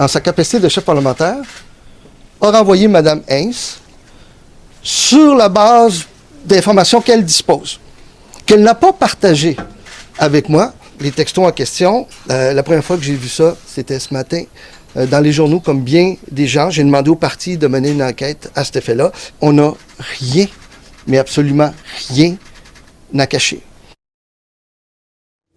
en sa capacité de chef parlementaire, a renvoyé Mme Heinz sur la base d'informations qu'elle dispose, qu'elle n'a pas partagées avec moi. Les textos en question, la première fois que j'ai vu ça, c'était ce matin, dans les journaux, comme bien des gens. J'ai demandé au parti de mener une enquête à cet effet-là. On n'a rien, mais absolument rien à cacher.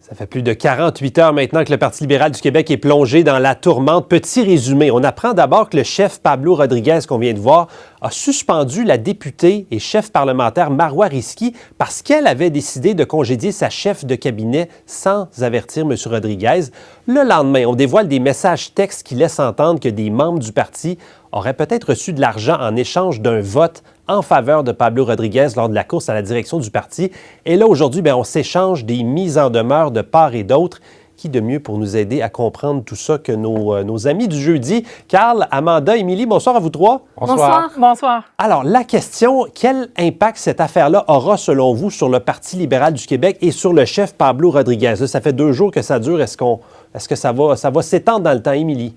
Ça fait plus de 48 heures maintenant que le Parti libéral du Québec est plongé dans la tourmente. Petit résumé, on apprend d'abord que le chef Pablo Rodriguez, qu'on vient de voir, a suspendu la députée et chef parlementaire Marois Risky parce qu'elle avait décidé de congédier sa chef de cabinet sans avertir M. Rodriguez. Le lendemain, on dévoile des messages textes qui laissent entendre que des membres du parti auraient peut-être reçu de l'argent en échange d'un vote en faveur de Pablo Rodriguez lors de la course à la direction du parti. Et là, aujourd'hui, on s'échange des mises en demeure de part et d'autre. Qui de mieux pour nous aider à comprendre tout ça que nos amis du jeudi? Carl, Amanda, Émilie, bonsoir à vous trois. Bonsoir. Bonsoir. Alors, la question, quel impact cette affaire-là aura, selon vous, sur le Parti libéral du Québec et sur le chef Pablo Rodriguez? Là, ça fait 2 jours que ça dure. Est-ce que ça va s'étendre dans le temps, Émilie?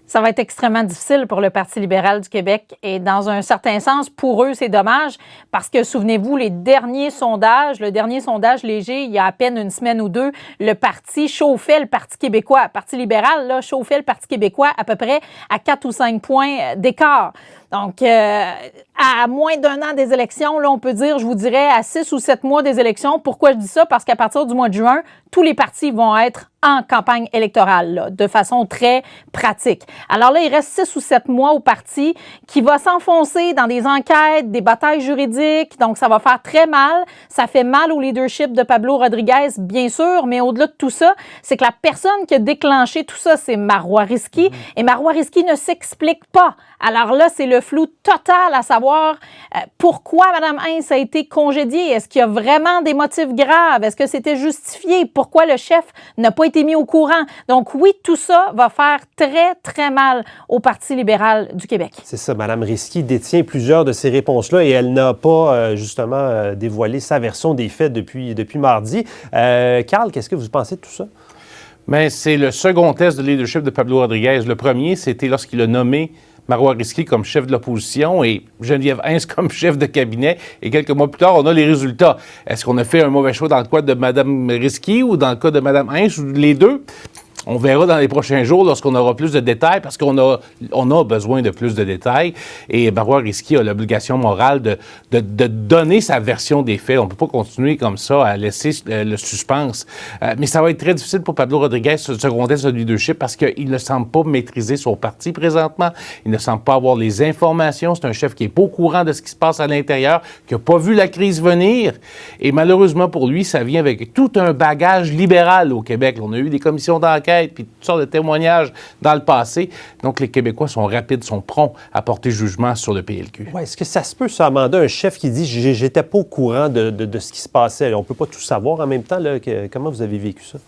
Ça va être extrêmement difficile pour le Parti libéral du Québec et dans un certain sens, pour eux, c'est dommage parce que, souvenez-vous, le dernier sondage léger, il y a à peine une semaine ou 2, le parti chauffait le Parti québécois. Le Parti libéral là, chauffait le Parti québécois à peu près à 4 ou 5 points d'écart. Donc, à moins d'1 an des élections, là, on peut dire, je vous dirais, à 6 ou 7 mois des élections. Pourquoi je dis ça? Parce qu'à partir du mois de juin, tous les partis vont être en campagne électorale, là, de façon très pratique. Alors là, il reste 6 ou 7 mois au parti qui va s'enfoncer dans des enquêtes, des batailles juridiques. Donc, ça va faire très mal. Ça fait mal au leadership de Pablo Rodriguez, bien sûr, mais au-delà de tout ça, c'est que la personne qui a déclenché tout ça, c'est Marois Risky. Et Marois Risky ne s'explique pas. Alors là, c'est le flou total à savoir pourquoi Mme Heinz a été congédiée. Est-ce qu'il y a vraiment des motifs graves? Est-ce que c'était justifié? Pourquoi le chef n'a pas été mis au courant? Donc oui, tout ça va faire très, très mal au Parti libéral du Québec. C'est ça, Mme Risky détient plusieurs de ces réponses-là et elle n'a pas, justement, dévoilé sa version des faits depuis mardi. Carl, qu'est-ce que vous pensez de tout ça? Bien, c'est le second test de leadership de Pablo Rodriguez. Le premier, c'était lorsqu'il a nommé Marois Risky comme chef de l'opposition et Geneviève Heinz comme chef de cabinet. Et quelques mois plus tard, on a les résultats. Est-ce qu'on a fait un mauvais choix dans le cas de Mme Risky ou dans le cas de Mme Heinz ou les deux? On verra dans les prochains jours lorsqu'on aura plus de détails, parce qu'on a besoin de plus de détails. Et Marois Risky a l'obligation morale de donner sa version des faits. On ne peut pas continuer comme ça à laisser le suspense. Mais ça va être très difficile pour Pablo Rodriguez, ce second test de leadership, parce qu'il ne semble pas maîtriser son parti présentement. Il ne semble pas avoir les informations. C'est un chef qui n'est pas au courant de ce qui se passe à l'intérieur, qui n'a pas vu la crise venir. Et malheureusement pour lui, ça vient avec tout un bagage libéral au Québec. On a eu des commissions d'enquête, puis toutes sortes de témoignages dans le passé. Donc, les Québécois sont rapides, sont prompts à porter jugement sur le PLQ. Oui, est-ce que ça se peut, ça, Amanda, un chef qui dit « j'étais pas au courant de ce qui se passait ». On peut pas tout savoir en même temps. Là, comment vous avez vécu ça?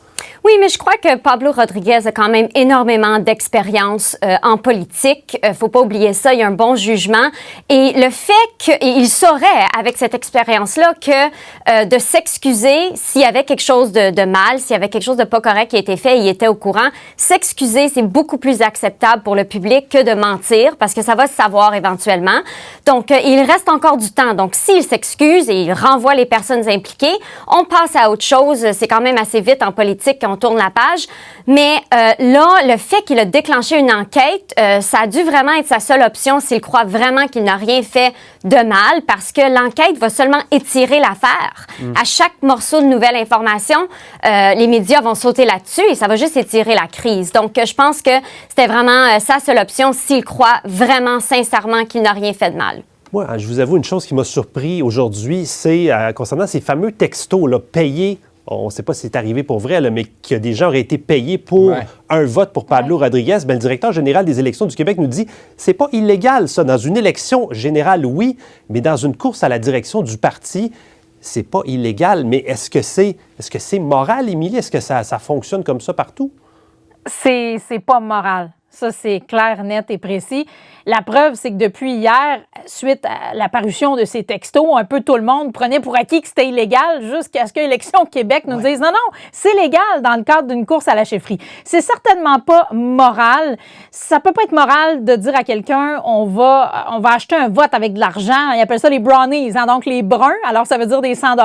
Oui, mais je crois que Pablo Rodriguez a quand même énormément d'expérience en politique. Faut pas oublier ça, il y a un bon jugement. Et le fait qu'il saurait, avec cette expérience-là, que de s'excuser s'il y avait quelque chose de mal, s'il y avait quelque chose de pas correct qui a été fait, il était au courant. S'excuser, c'est beaucoup plus acceptable pour le public que de mentir, parce que ça va se savoir éventuellement. Donc, il reste encore du temps. Donc, s'il s'excuse et il renvoie les personnes impliquées, on passe à autre chose. C'est quand même assez vite en politique qu'on tourne la page. Mais là, le fait qu'il a déclenché une enquête, ça a dû vraiment être sa seule option s'il croit vraiment qu'il n'a rien fait de mal, parce que l'enquête va seulement étirer l'affaire. À chaque morceau de nouvelle information, les médias vont sauter là-dessus et ça va juste étirer la crise. Donc, je pense que c'était vraiment sa seule option s'il croit vraiment sincèrement qu'il n'a rien fait de mal. Moi, je vous avoue, une chose qui m'a surpris aujourd'hui, c'est concernant ces fameux textos là, payés. On ne sait pas si c'est arrivé pour vrai, là, mais que des gens auraient été payés pour un vote pour Pablo Rodriguez. Bien, le directeur général des élections du Québec nous dit c'est pas illégal, ça. Dans une élection générale, oui, mais dans une course à la direction du parti, c'est pas illégal. Mais est-ce que c'est moral, Émilie? Est-ce que ça fonctionne comme ça partout? C'est pas moral. Ça, c'est clair, net et précis. La preuve, c'est que depuis hier, suite à l'apparition de ces textos, un peu tout le monde prenait pour acquis que c'était illégal jusqu'à ce que Élections Québec nous dise non, c'est légal dans le cadre d'une course à la chefferie. C'est certainement pas moral. Ça peut pas être moral de dire à quelqu'un on va acheter un vote avec de l'argent. Ils appellent ça les brownies, hein, donc les bruns. Alors, ça veut dire des 100 $.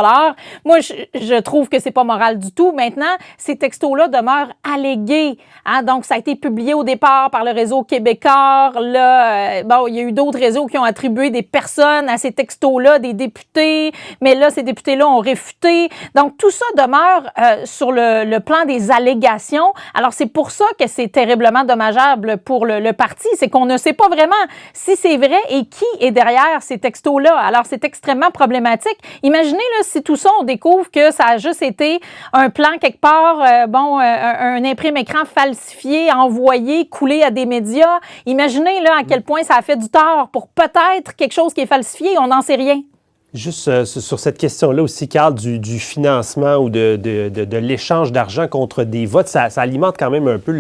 Moi, je trouve que c'est pas moral du tout. Maintenant, ces textos-là demeurent allégués. Hein, donc, ça a été publié au départ par le réseau Québécois. Là, il y a eu d'autres réseaux qui ont attribué des personnes à ces textos-là, des députés, mais là, ces députés-là ont réfuté. Donc, tout ça demeure sur le plan des allégations. Alors, c'est pour ça que c'est terriblement dommageable pour le parti. C'est qu'on ne sait pas vraiment si c'est vrai et qui est derrière ces textos-là. Alors, c'est extrêmement problématique. Imaginez, là, si tout ça, on découvre que ça a juste été un plan quelque part, un imprime-écran falsifié, envoyé, coulé à des médias. Imaginez, là, à quel point ça a fait du tort pour peut-être quelque chose qui est falsifié. On n'en sait rien. Juste sur cette question-là aussi, Carl, du financement ou de l'échange d'argent contre des votes, ça alimente quand même un peu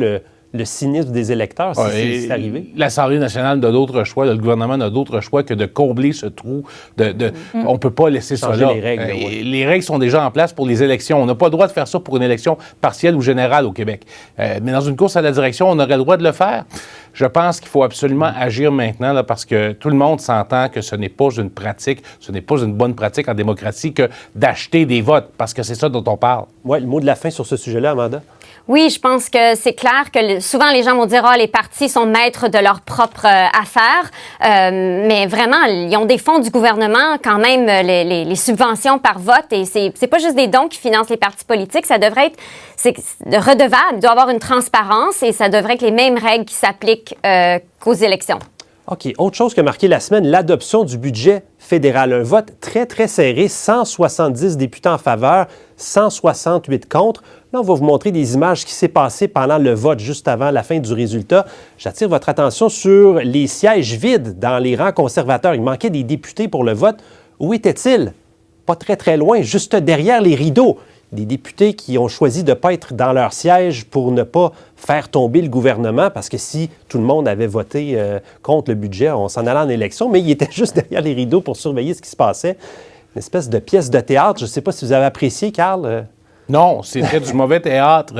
le cynisme des électeurs, si c'est arrivé. L'Assemblée nationale n'a d'autre choix, le gouvernement n'a d'autre choix que de combler ce trou. On ne peut pas laisser ça là. Les règles, oui. Les règles sont déjà en place pour les élections. On n'a pas le droit de faire ça pour une élection partielle ou générale au Québec. Mais dans une course à la direction, on aurait le droit de le faire. Je pense qu'il faut absolument agir maintenant là, parce que tout le monde s'entend que ce n'est pas une pratique, ce n'est pas une bonne pratique en démocratie que d'acheter des votes, parce que c'est ça dont on parle. Oui, le mot de la fin sur ce sujet-là, Amanda? Oui, je pense que c'est clair que souvent les gens vont dire les partis sont maîtres de leurs propres affaires, mais vraiment ils ont des fonds du gouvernement quand même, les subventions par vote, et c'est pas juste des dons qui financent les partis politiques, ça devrait être redevable, il doit y avoir une transparence et ça devrait être les mêmes règles qui s'appliquent qu'aux élections. OK. Autre chose qui a marqué la semaine, l'adoption du budget fédéral. Un vote très, très serré, 170 députés en faveur, 168 contre. Là, on va vous montrer des images qui s'est passé pendant le vote, juste avant la fin du résultat. J'attire votre attention sur les sièges vides dans les rangs conservateurs. Il manquait des députés pour le vote. Où étaient-ils? Pas très, très loin, juste derrière les rideaux. Des députés qui ont choisi de ne pas être dans leur siège pour ne pas faire tomber le gouvernement, parce que si tout le monde avait voté contre le budget, on s'en allait en élection, mais ils étaient juste derrière les rideaux pour surveiller ce qui se passait. Une espèce de pièce de théâtre. Je ne sais pas si vous avez apprécié, Carl. Non, c'était du mauvais théâtre.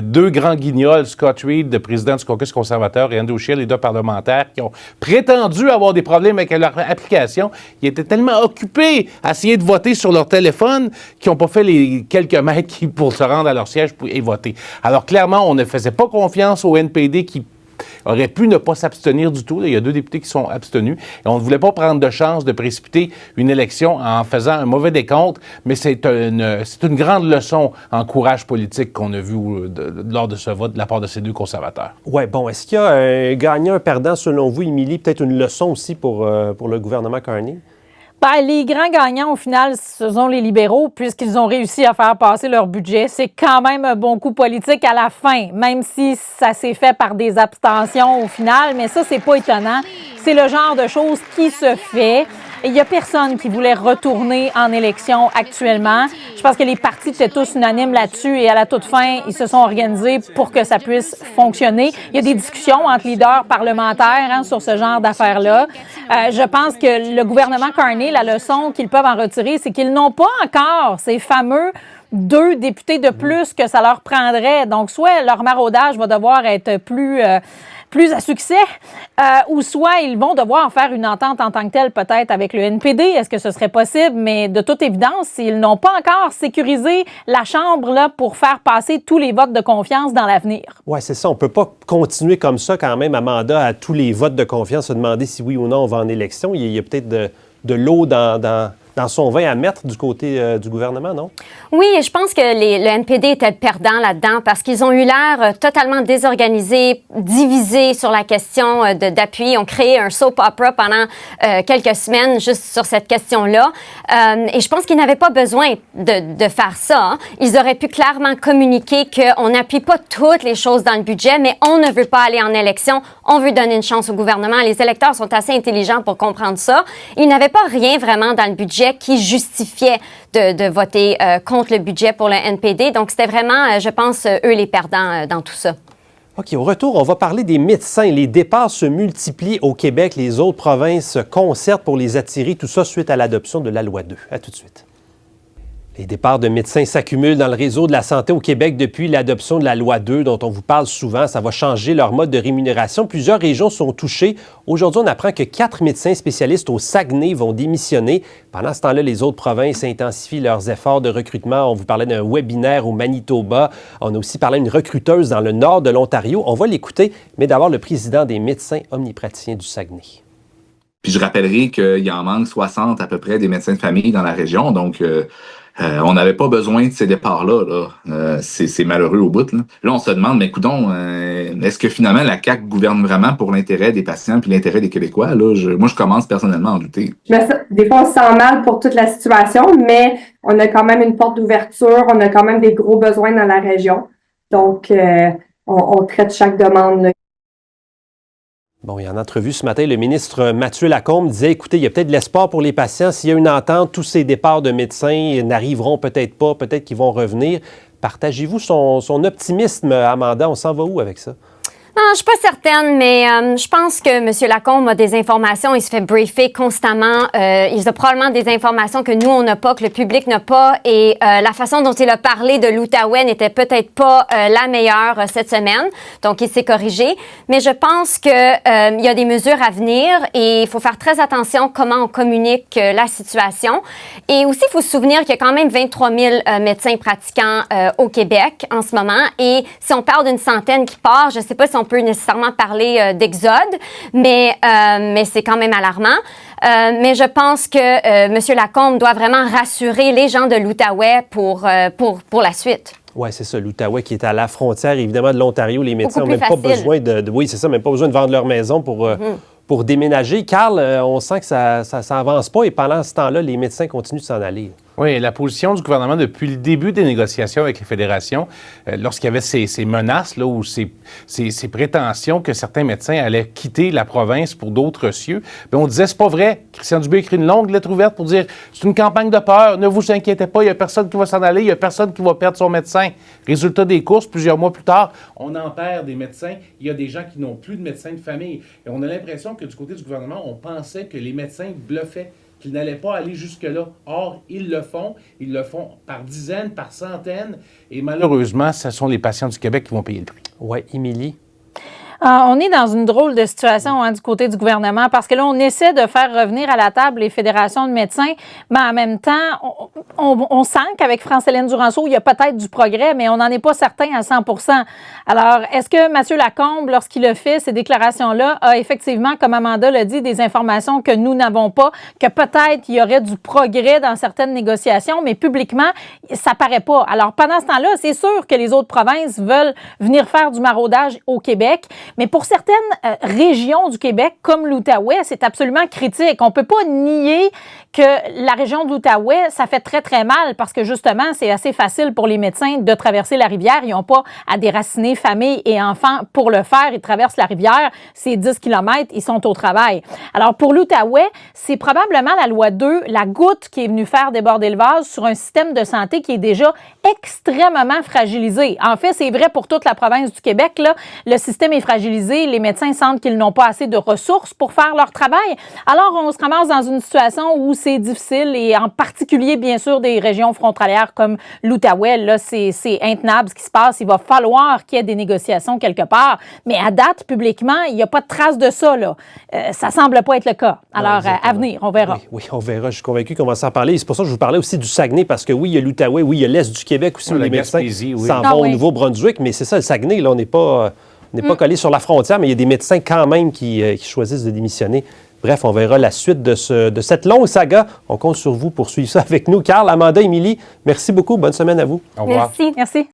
Deux grands guignols, Scott Reed, le président du caucus conservateur, et Andrew Scheer, les deux parlementaires, qui ont prétendu avoir des problèmes avec leur application. Ils étaient tellement occupés à essayer de voter sur leur téléphone qu'ils n'ont pas fait les quelques mètres pour se rendre à leur siège et voter. Alors, clairement, on ne faisait pas confiance au NPD qui aurait pu ne pas s'abstenir du tout. Il y a deux députés qui sont abstenus. Et on ne voulait pas prendre de chance de précipiter une élection en faisant un mauvais décompte, mais c'est une grande leçon en courage politique qu'on a vu lors de ce vote de la part de ces deux conservateurs. Oui, bon, est-ce qu'il y a un gagnant, un perdant, selon vous, Émilie? Peut-être une leçon aussi pour le gouvernement Carney? Ben, les grands gagnants, au final, ce sont les libéraux, puisqu'ils ont réussi à faire passer leur budget. C'est quand même un bon coup politique à la fin, même si ça s'est fait par des abstentions au final. Mais ça, c'est pas étonnant. C'est le genre de choses qui se fait. Il n'y a personne qui voulait retourner en élection actuellement. Je pense que les partis étaient tous unanimes là-dessus et à la toute fin, ils se sont organisés pour que ça puisse fonctionner. Il y a des discussions entre leaders parlementaires sur ce genre d'affaires-là. Je pense que le gouvernement Carney, la leçon qu'ils peuvent en retirer, c'est qu'ils n'ont pas encore ces fameux 2 députés de plus que ça leur prendrait. Donc, soit leur maraudage va devoir être plus à succès, ou soit ils vont devoir faire une entente en tant que telle, peut-être avec le NPD. Est-ce que ce serait possible? Mais de toute évidence, ils n'ont pas encore sécurisé la Chambre là, pour faire passer tous les votes de confiance dans l'avenir. Oui, c'est ça. On ne peut pas continuer comme ça quand même, Amanda, à tous les votes de confiance, se demander si oui ou non on va en élection. Il y a peut-être de l'eau dans son vin à mettre du côté du gouvernement, non? Oui, je pense que le NPD était perdant là-dedans parce qu'ils ont eu l'air totalement désorganisés, divisés sur la question d'appui. Ils ont créé un soap opera pendant quelques semaines juste sur cette question-là. Et je pense qu'ils n'avaient pas besoin de faire ça. Hein. Ils auraient pu clairement communiquer qu'on n'appuie pas toutes les choses dans le budget, mais on ne veut pas aller en élection. On veut donner une chance au gouvernement. Les électeurs sont assez intelligents pour comprendre ça. Ils n'avaient pas rien vraiment dans le budget qui justifiait de voter contre le budget pour le NPD. Donc, c'était vraiment, je pense, eux les perdants dans tout ça. OK, au retour, on va parler des médecins. Les départs se multiplient au Québec. Les autres provinces concertent pour les attirer. Tout ça suite à l'adoption de la loi 2. À tout de suite. Les départs de médecins s'accumulent dans le réseau de la santé au Québec depuis l'adoption de la loi 2 dont on vous parle souvent. Ça va changer leur mode de rémunération. Plusieurs régions sont touchées. Aujourd'hui, on apprend que 4 médecins spécialistes au Saguenay vont démissionner. Pendant ce temps-là, les autres provinces intensifient leurs efforts de recrutement. On vous parlait d'un webinaire au Manitoba. On a aussi parlé d'une recruteuse dans le nord de l'Ontario. On va l'écouter, mais d'abord le président des médecins omnipraticiens du Saguenay. Puis je rappellerai qu'il y en manque 60 à peu près des médecins de famille dans la région. Donc, on n'avait pas besoin de ces départs-là. C'est malheureux au bout. Là, on se demande, mais coudonc, est-ce que finalement la CAQ gouverne vraiment pour l'intérêt des patients puis l'intérêt des Québécois? Là, moi, je commence personnellement à en douter. Des fois, on se sent mal pour toute la situation, mais on a quand même une porte d'ouverture. On a quand même des gros besoins dans la région. Donc, on traite chaque demande. Là. Bon, il y a en entrevue ce matin, le ministre Mathieu Lacombe disait, écoutez, il y a peut-être de l'espoir pour les patients. S'il y a une entente, tous ces départs de médecins n'arriveront peut-être pas, peut-être qu'ils vont revenir. Partagez-vous son optimisme, Amanda? On s'en va où avec ça? Non, je suis pas certaine, mais je pense que M. Lacombe a des informations. Il se fait briefer constamment. Il a probablement des informations que nous, on n'a pas, que le public n'a pas. Et la façon dont il a parlé de l'Outaouais n'était peut-être pas la meilleure cette semaine. Donc, il s'est corrigé. Mais je pense que il y a des mesures à venir et il faut faire très attention comment on communique la situation. Et aussi, il faut se souvenir qu'il y a quand même 23 000 médecins pratiquants au Québec en ce moment. Et si on parle d'une centaine qui part, je ne sais pas si on peut nécessairement parler d'exode, mais c'est quand même alarmant. Mais je pense que M. Lacombe doit vraiment rassurer les gens de l'Outaouais pour la suite. Oui, c'est ça, l'Outaouais qui est à la frontière, évidemment, de l'Ontario. Les médecins n'ont même pas besoin oui, c'est ça, même pas besoin de vendre leur maison pour déménager. Carl, on sent que ça avance pas et pendant ce temps-là, les médecins continuent de s'en aller. Oui, la position du gouvernement depuis le début des négociations avec les fédérations, lorsqu'il y avait ces menaces là, ou ces prétentions que certains médecins allaient quitter la province pour d'autres cieux, bien, on disait c'est pas vrai. Christian Dubé a écrit une longue lettre ouverte pour dire c'est une campagne de peur, ne vous inquiétez pas, il n'y a personne qui va s'en aller, il n'y a personne qui va perdre son médecin. Résultat des courses, plusieurs mois plus tard, on en perd des médecins. Il y a des gens qui n'ont plus de médecins de famille. Et on a l'impression que du côté du gouvernement, on pensait que les médecins bluffaient, qu'ils n'allaient pas aller jusque-là. Or, ils le font par dizaines, par centaines, et malheureusement, ce sont les patients du Québec qui vont payer le prix. Oui, Émilie? On est dans une drôle de situation du côté du gouvernement parce que là, on essaie de faire revenir à la table les fédérations de médecins, mais en même temps, on sent qu'avec France-Hélène Duranceau, il y a peut-être du progrès, mais on n'en est pas certain à 100 %. Alors, est-ce que Mathieu Lacombe, lorsqu'il a fait ces déclarations-là, a effectivement, comme Amanda l'a dit, des informations que nous n'avons pas, que peut-être il y aurait du progrès dans certaines négociations, mais publiquement, ça paraît pas. Alors, pendant ce temps-là, c'est sûr que les autres provinces veulent venir faire du maraudage au Québec. Mais pour certaines régions du Québec, comme l'Outaouais, c'est absolument critique. On ne peut pas nier que la région de l'Outaouais, ça fait très, très mal parce que justement, c'est assez facile pour les médecins de traverser la rivière. Ils n'ont pas à déraciner famille et enfants pour le faire. Ils traversent la rivière, c'est 10 km, ils sont au travail. Alors, pour l'Outaouais, c'est probablement la loi 2, la goutte qui est venue faire déborder le vase sur un système de santé qui est déjà extrêmement fragilisé. En fait, c'est vrai pour toute la province du Québec, là. Le système est fragilisé. Les médecins sentent qu'ils n'ont pas assez de ressources pour faire leur travail. Alors, on se ramasse dans une situation où c'est difficile et en particulier, bien sûr, des régions frontalières comme l'Outaouais. Là, c'est intenable ce qui se passe. Il va falloir qu'il y ait des négociations quelque part. Mais à date, publiquement, il n'y a pas de trace de ça, là. Ça semble pas être le cas. Alors, à venir, on verra. Oui, on verra. Je suis convaincu qu'on va s'en parler. C'est pour ça que je vous parlais aussi du Saguenay, parce que oui, il y a l'Outaouais, oui, il y a l'Est du Québec aussi, où les médecins s'en vont au Nouveau-Brunswick, mais c'est ça, le Saguenay, là, on n'est pas collé sur la frontière, mais il y a des médecins quand même qui choisissent de démissionner. Bref, on verra la suite de cette longue saga. On compte sur vous pour suivre ça avec nous. Carl, Amanda, Émilie, merci beaucoup. Bonne semaine à vous. Au revoir. Merci. Merci.